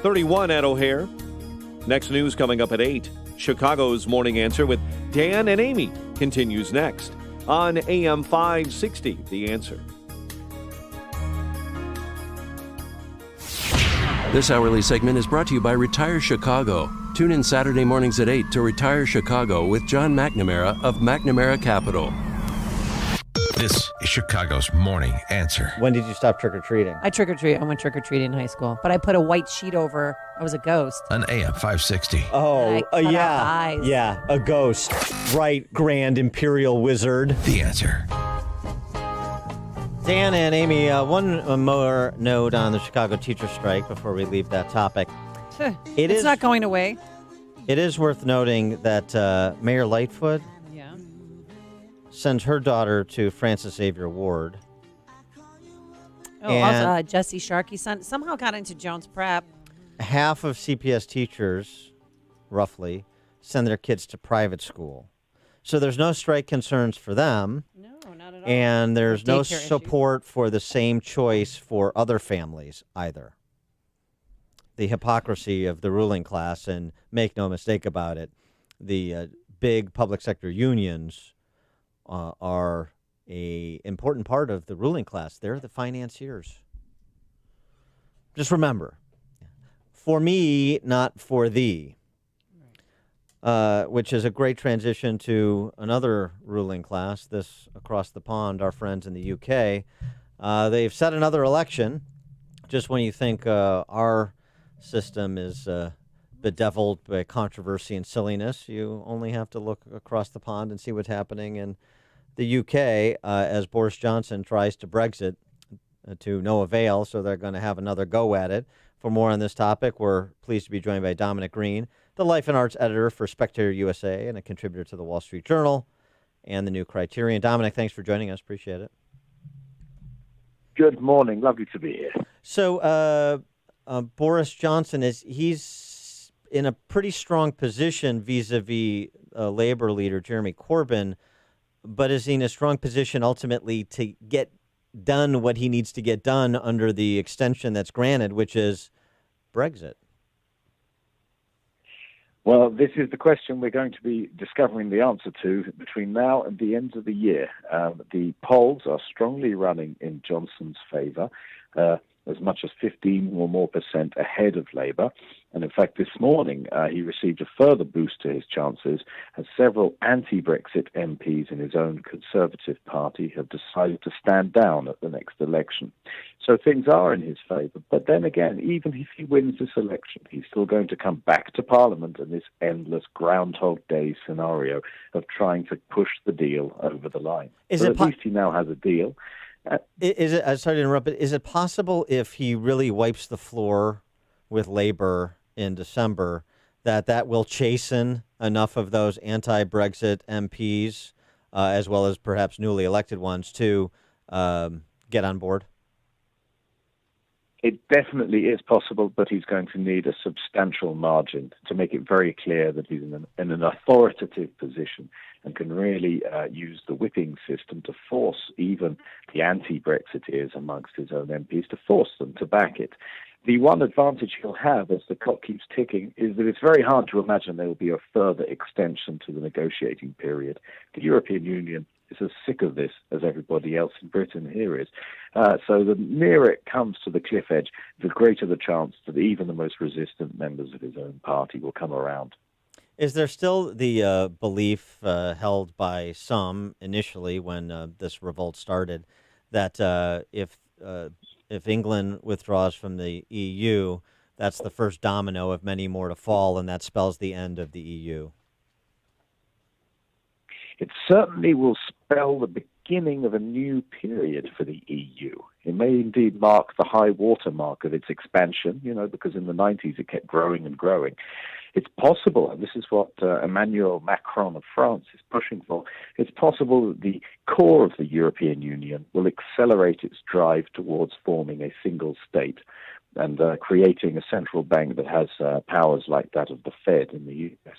31 at O'Hare. Next news coming up at 8. Chicago's Morning Answer with Dan and Amy continues next on AM 560, The Answer. This hourly segment is brought to you by Retire Chicago. Tune in Saturday mornings at 8 to Retire Chicago with John McNamara of McNamara Capital. This is Chicago's Morning Answer. When did you stop trick-or-treating? I went trick-or-treating in high school, but I put a white sheet over. I was a ghost. On AM 560. Oh, yeah. Yeah, a ghost. Right, grand imperial wizard. The Answer. Dan and Amy, one more note on the Chicago teacher strike before we leave that topic. It's not going away. It is worth noting that Mayor Lightfoot sends her daughter to Francis Xavier Ward. Also, Jesse Sharkey's son somehow got into Jones Prep. Half of CPS teachers, roughly, send their kids to private school. So there's no strike concerns for them. No, not at all. And there's no Daycare support for the same choice for other families either. The hypocrisy of the ruling class, and make no mistake about it, the big public sector unions are a important part of the ruling class. They're the financiers. Just remember, for me, not for thee, which is a great transition to another ruling class, this across the pond, our friends in the UK. They've set another election. Just when you think our system is bedeviled by controversy and silliness, you only have to look across the pond and see what's happening in the UK as Boris Johnson tries to Brexit to no avail, so they're going to have another go at it. For more on this topic, we're pleased to be joined by Dominic Green, the Life and Arts editor for Spectator USA and a contributor to the Wall Street Journal and the New Criterion. Dominic, thanks for joining us. Appreciate it. Good morning. Lovely to be here. So Boris Johnson, he's in a pretty strong position vis-a-vis Labor leader Jeremy Corbyn, but is he in a strong position ultimately to get done what he needs to get done under the extension that's granted, which is Brexit? Well, this is the question we're going to be discovering the answer to between now and the end of the year. The polls are strongly running in Johnson's favour, as much as 15 or more % ahead of Labour. And in fact, this morning he received a further boost to his chances as several anti-Brexit MPs in his own Conservative Party have decided to stand down at the next election. So things are in his favour. But then again, even if he wins this election, he's still going to come back to Parliament in this endless Groundhog Day scenario of trying to push the deal over the line. At least he now has a deal. Sorry to interrupt, but is it possible if he really wipes the floor with Labour in December that will chasten enough of those anti-Brexit MPs, as well as perhaps newly elected ones, to get on board? It definitely is possible, but he's going to need a substantial margin to make it very clear that he's in an authoritative position and can really use the whipping system to force even the anti-Brexiteers amongst his own MPs, to force them to back it. The one advantage he'll have as the clock keeps ticking is that it's very hard to imagine there will be a further extension to the negotiating period. The European Union is as sick of this as everybody else in Britain here is. So the nearer it comes to the cliff edge, the greater the chance that even the most resistant members of his own party will come around. Is there still the belief held by some initially when this revolt started that if England withdraws from the EU, that's the first domino of many more to fall, and that spells the end of the EU? It certainly will spell the beginning of a new period for the EU. It may indeed mark the high water mark of its expansion, because in the 90s it kept growing and growing. It's possible, and this is what Emmanuel Macron of France is pushing for, it's possible that the core of the European Union will accelerate its drive towards forming a single state and creating a central bank that has powers like that of the Fed in the US.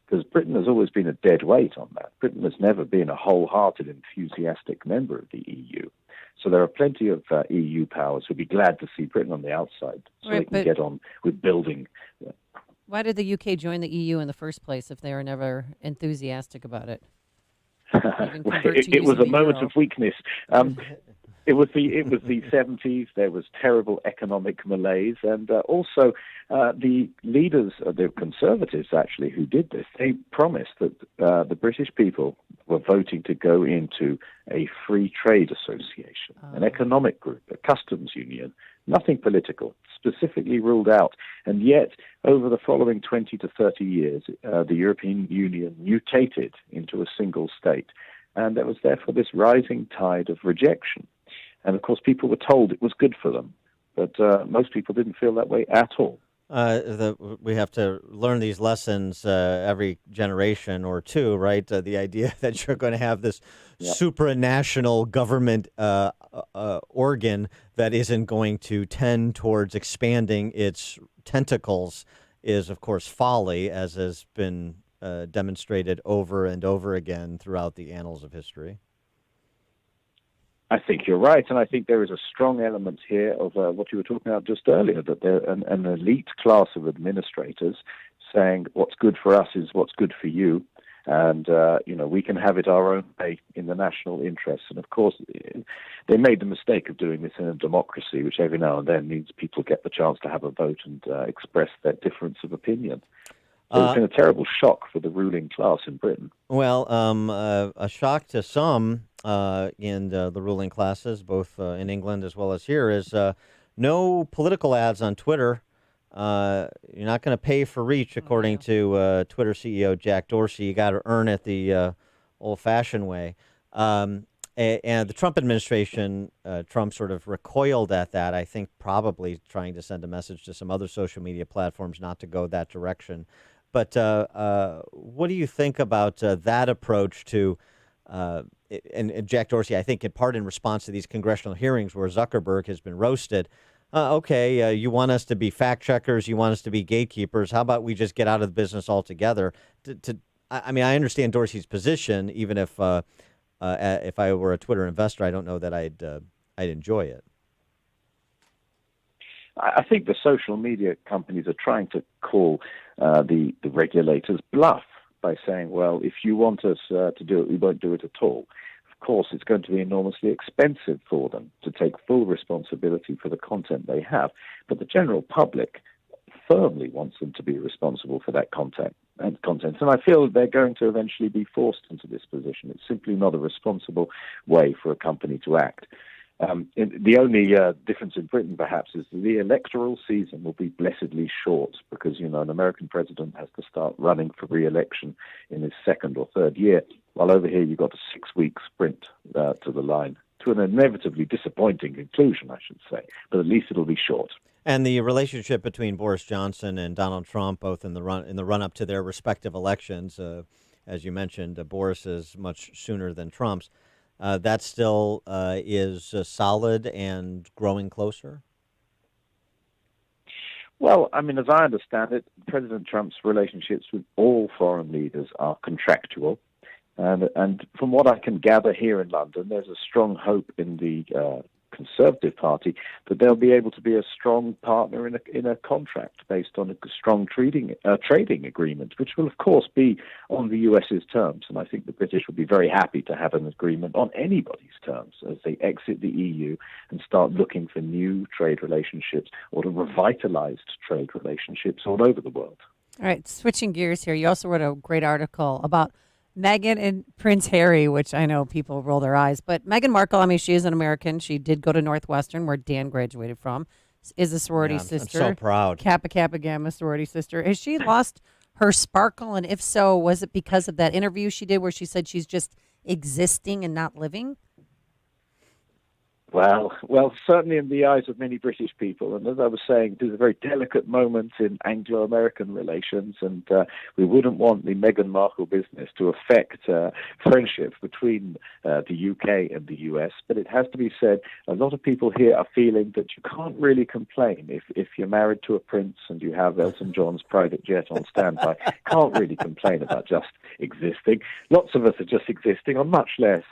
because Britain has always been a dead weight on that. Britain has never been a wholehearted, enthusiastic member of the EU. So there are plenty of EU powers who'd be glad to see Britain on the outside so Right, they can get on with building. Why did the UK join the EU in the first place if they were never enthusiastic about it? It was a moment of weakness. It was the 70s. There was terrible economic malaise, and also the leaders of the Conservatives, actually, who did this, they promised that the British people were voting to go into a free trade association, an economic group, a customs union, nothing political, specifically ruled out. And yet, over the following 20 to 30 years, the European Union mutated into a single state, and there was therefore this rising tide of rejection. And of course, people were told it was good for them, but most people didn't feel that way at all. We have to learn these lessons every generation or two, right? The idea that you're going to have this supranational government organ that isn't going to tend towards expanding its tentacles is, of course, folly, as has been demonstrated over and over again throughout the annals of history. I think you're right, and I think there is a strong element here of what you were talking about just earlier, that there an elite class of administrators saying what's good for us is what's good for you, and we can have it our own way in the national interest. And of course, they made the mistake of doing this in a democracy, which every now and then means people get the chance to have a vote and express their difference of opinion. So it's been a terrible shock for the ruling class in Britain. Well, a shock to some in the ruling classes, both in England as well as here, is no political ads on Twitter. You're not going to pay for reach, according to Twitter CEO Jack Dorsey. You got to earn it the old-fashioned way. And the Trump administration, Trump sort of recoiled at that, I think probably trying to send a message to some other social media platforms not to go that direction. But what do you think about that approach to, and Jack Dorsey, I think in part in response to these congressional hearings where Zuckerberg has been roasted, you want us to be fact checkers, you want us to be gatekeepers, how about we just get out of the business altogether? I mean, I understand Dorsey's position, even if I were a Twitter investor, I don't know that I'd enjoy it. I think the social media companies are trying to call the regulators bluff by saying, well, if you want us to do it, we won't do it at all. Of course, it's going to be enormously expensive for them to take full responsibility for the content they have. But the general public firmly wants them to be responsible for that content. And I feel they're going to eventually be forced into this position. It's simply not a responsible way for a company to act. The only difference in Britain, perhaps, is the electoral season will be blessedly short because, an American president has to start running for re-election in his second or third year, while over here you've got a 6-week sprint to the line, to an inevitably disappointing conclusion, I should say, but at least it'll be short. And the relationship between Boris Johnson and Donald Trump, both in the run up to their respective elections, as you mentioned, Boris is much sooner than Trump's. That still is solid and growing closer? Well, I mean, as I understand it, President Trump's relationships with all foreign leaders are contractual. And from what I can gather here in London, there's a strong hope in the Conservative Party that they'll be able to be a strong partner in a contract based on a strong trading agreement, which will, of course, be on the US's terms. And I think the British will be very happy to have an agreement on anybody's terms as they exit the EU and start looking for new trade relationships or to revitalized trade relationships all over the world. All right, switching gears here. You also wrote a great article about Meghan and Prince Harry, which I know people roll their eyes. But Meghan Markle, I mean, she is an American. She did go to Northwestern, where Dan graduated from, is a sorority sister. I'm so proud. Kappa Kappa Gamma sorority sister. Has she lost her sparkle? And if so, was it because of that interview she did where she said she's just existing and not living? Well, certainly in the eyes of many British people, and as I was saying, it is a very delicate moment in Anglo-American relations, and we wouldn't want the Meghan Markle business to affect friendship between the UK and the US. But it has to be said, a lot of people here are feeling that you can't really complain if you're married to a prince and you have Elton John's private jet on standby. Can't really complain about just existing. Lots of us are just existing on much less.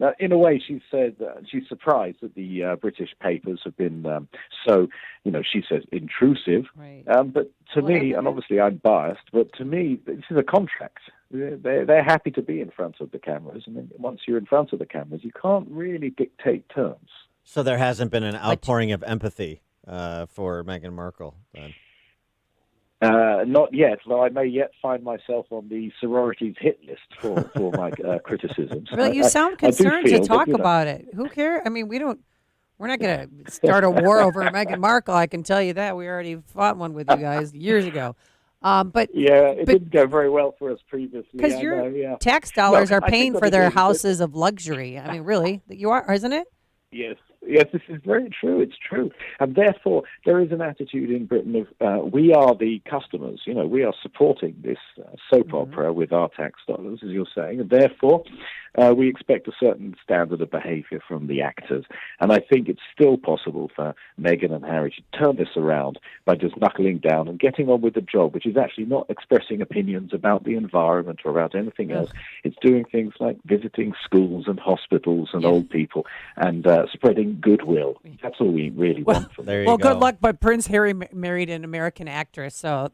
Now, in a way, she said she's surprised that the British papers have been so, she says, intrusive. Right. But to me, and obviously I'm biased, but to me, this is a contract. They're happy to be in front of the cameras. And then once you're in front of the cameras, you can't really dictate terms. So there hasn't been an outpouring of empathy for Meghan Markle, then? Not yet, though I may yet find myself on the sororities hit list for my criticisms. Really, you sound concerned to talk about it. Who cares? I mean, we're not going to start a war over Meghan Markle. I can tell you that. We already fought one with you guys years ago. But it didn't go very well for us previously. Because your tax dollars are paying for their houses of luxury. I mean, really, you are, isn't it? Yes, this is very true. It's true. And therefore, there is an attitude in Britain of we are the customers. We are supporting this soap opera with our tax dollars, as you're saying. And therefore, we expect a certain standard of behavior from the actors. And I think it's still possible for Meghan and Harry to turn this around by just knuckling down and getting on with the job, which is actually not expressing opinions about the environment or about anything else. It's doing things like visiting schools and hospitals and old people and spreading goodwill. That's all we really want from them. Well, good luck. But Prince Harry married an American actress, so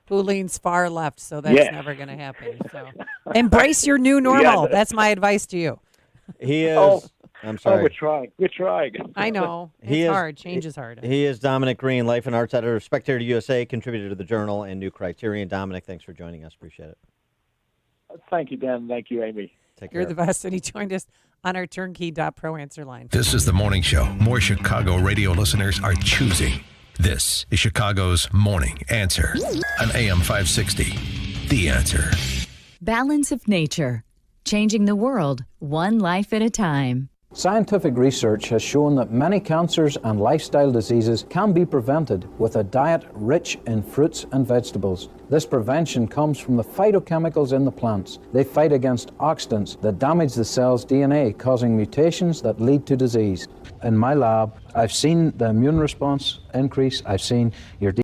who leans far left, so that's never going to happen. So embrace your new normal. That's my advice to you. He is. I'm sorry. We're trying. I know. It's hard. Change is hard. He is Dominic Green, life and arts editor of Spectator USA, contributor to the Journal and New Criterion. Dominic, thanks for joining us. Appreciate it. Thank you, Dan. Thank you, Amy. You're the best. And he joined us on our turnkey.pro answer line. This is the morning show more Chicago radio listeners are choosing. This is Chicago's Morning Answer on AM 560. The Answer. Balance of nature. Changing the world, one life at a time. Scientific research has shown that many cancers and lifestyle diseases can be prevented with a diet rich in fruits and vegetables. This prevention comes from the phytochemicals in the plants. They fight against oxidants that damage the cell's DNA, causing mutations that lead to disease. In my lab, I've seen the immune response increase. I've seen your